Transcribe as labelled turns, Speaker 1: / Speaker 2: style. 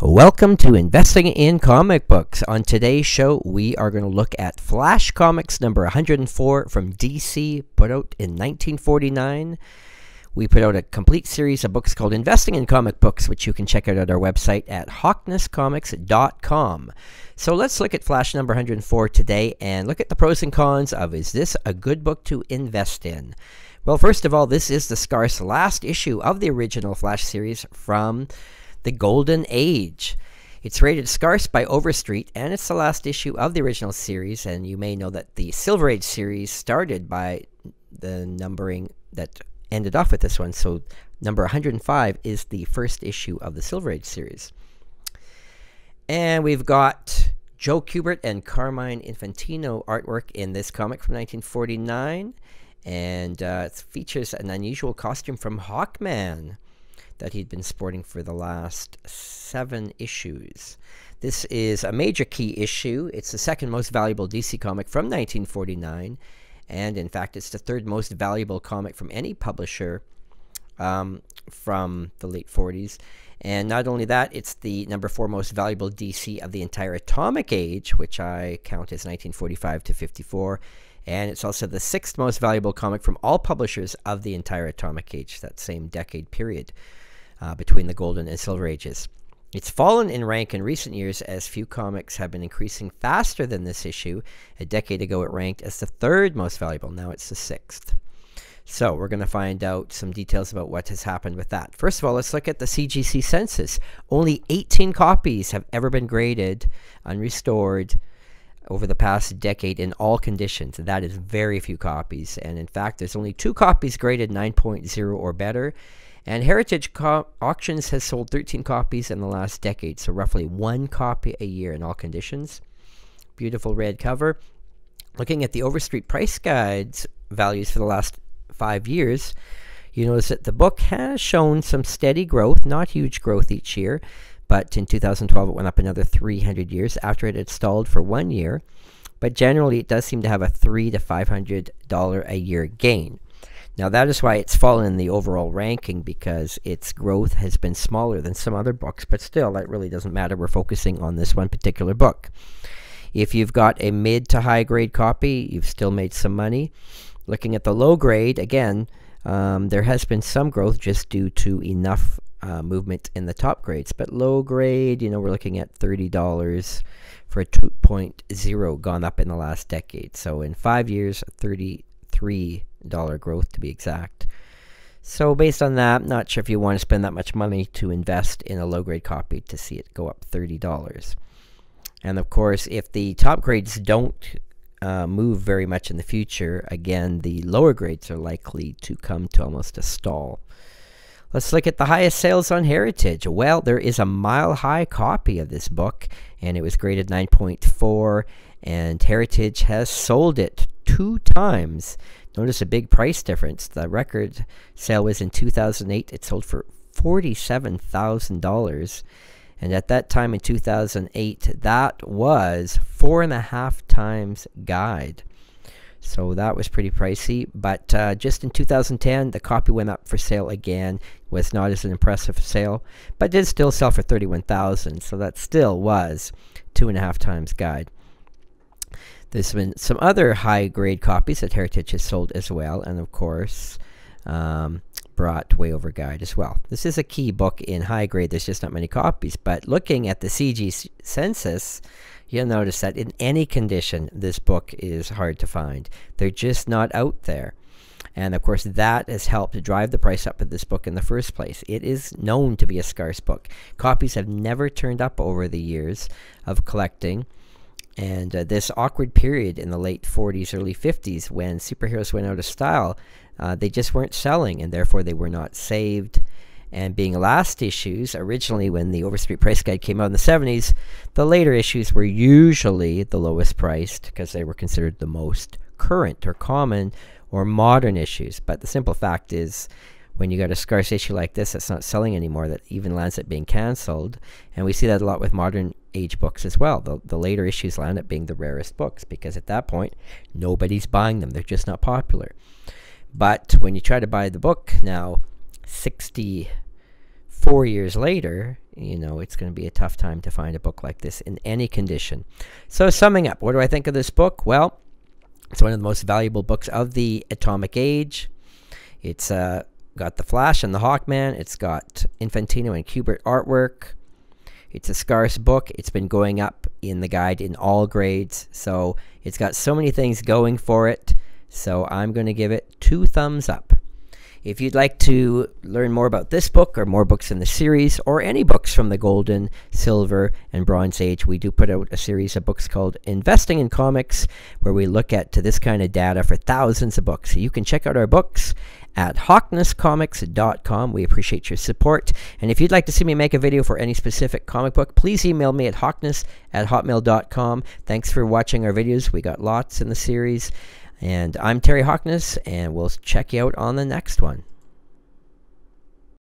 Speaker 1: Welcome to Investing in Comic Books. On today's show, we are going to look at Flash Comics number 104 from DC, put out in 1949. We put out a complete series of books called Investing in Comic Books, which you can check out at our website at hawknescomics.com. So let's look at Flash number 104 today and look at the pros and cons of, is this a good book to invest in? Well, first of all, this is the scarce last issue of the original Flash series from the Golden Age. It's rated scarce by Overstreet, and it's the last issue of the original series, and you may know that the Silver Age series started by the numbering that ended off with this one, so number 105 is the first issue of the Silver Age series. And we've got Joe Kubert and Carmine Infantino artwork in this comic from 1949, and it features an unusual costume from Hawkman that he'd been sporting for the last 7 issues. This is a major key issue. It's the second most valuable DC comic from 1949, and in fact it's the third most valuable comic from any publisher from the late 40s. And not only that, it's the number 4 most valuable DC of the entire Atomic Age, which I count as 1945 to 54. And it's also the 6th most valuable comic from all publishers of the entire Atomic Age, that same decade period between the Golden and Silver Ages. It's fallen in rank in recent years as few comics have been increasing faster than this issue. A decade ago it ranked as the 3rd most valuable. Now it's the 6th. So we're going to find out some details about what has happened with that. First of all, let's look at the CGC census. Only 18 copies have ever been graded unrestored over the past decade in all conditions. That is very few copies. And in fact, there's only 2 copies graded 9.0 or better. And Heritage Auctions has sold 13 copies in the last decade, so roughly 1 copy a year in all conditions. Beautiful red cover. Looking at the Overstreet Price Guide's values for the last 5 years, you notice that the book has shown some steady growth, not huge growth each year, but in 2012 it went up another 300 years after it had stalled for 1 year. But generally it does seem to have a $300 to $500 a year gain. Now that is why it's fallen in the overall ranking, because its growth has been smaller than some other books, but still that really doesn't matter. We're focusing on this one particular book. If you've got a mid to high grade copy, you've still made some money. Looking at the low grade, again, there has been some growth just due to enough movement in the top grades, but low grade, you know, we're looking at $30 for a 2.0 gone up in the last decade. So in 5 years, $33 growth to be exact. So based on that, I'm not sure if you want to spend that much money to invest in a low grade copy to see it go up $30. And of course, if the top grades don't move very much in the future, again, the lower grades are likely to come to almost a stall. Let's look at the highest sales on Heritage. Well, there is a mile-high copy of this book, and it was graded 9.4, and Heritage has sold it 2 times. Notice a big price difference. The record sale was in 2008. It sold for $47,000. And at that time in 2008, that was 4.5 times guide. So that was pretty pricey. But just in 2010, the copy went up for sale again. Was not as an impressive sale, but did still sell for $31,000. So that still was 2.5 times guide. There's been some other high-grade copies that Heritage has sold as well, and of course, brought way over guide as well. This is a key book in high grade. There's just not many copies, but looking at the CG census, you'll notice that in any condition, this book is hard to find. They're just not out there. And of course, that has helped to drive the price up of this book in the first place. It is known to be a scarce book. Copies have never turned up over the years of collecting. And this awkward period in the late 40s, early 50s, when superheroes went out of style, they just weren't selling, and therefore they were not saved. And being last issues, originally when the Overstreet Price Guide came out in the 70s, the later issues were usually the lowest priced because they were considered the most current or common or modern issues. But the simple fact is, when you got a scarce issue like this that's not selling anymore, that even lands up being canceled, and we see that a lot with modern age books as well. The later issues land up being the rarest books because at that point nobody's buying them. They're just not popular. But when you try to buy the book now, 64 4 years later, you know, it's going to be a tough time to find a book like this in any condition. So summing up, what do I think of this book? Well, it's one of the most valuable books of the Atomic Age. It's got the Flash and the Hawkman. It's got Infantino and Kubert artwork. It's a scarce book. It's been going up in the guide in all grades. So it's got so many things going for it. So I'm going to give it 2 thumbs up. If you'd like to learn more about this book or more books in the series or any books from the Golden, Silver, and Bronze Age, we do put out a series of books called Investing in Comics, where we look at this kind of data for thousands of books. So you can check out our books at hawknescomics.com. We appreciate your support. And if you'd like to see me make a video for any specific comic book, please email me at hawknes@hotmail.com. Thanks for watching our videos. We got lots in the series. And I'm Terry Hoknes, and we'll check you out on the next one.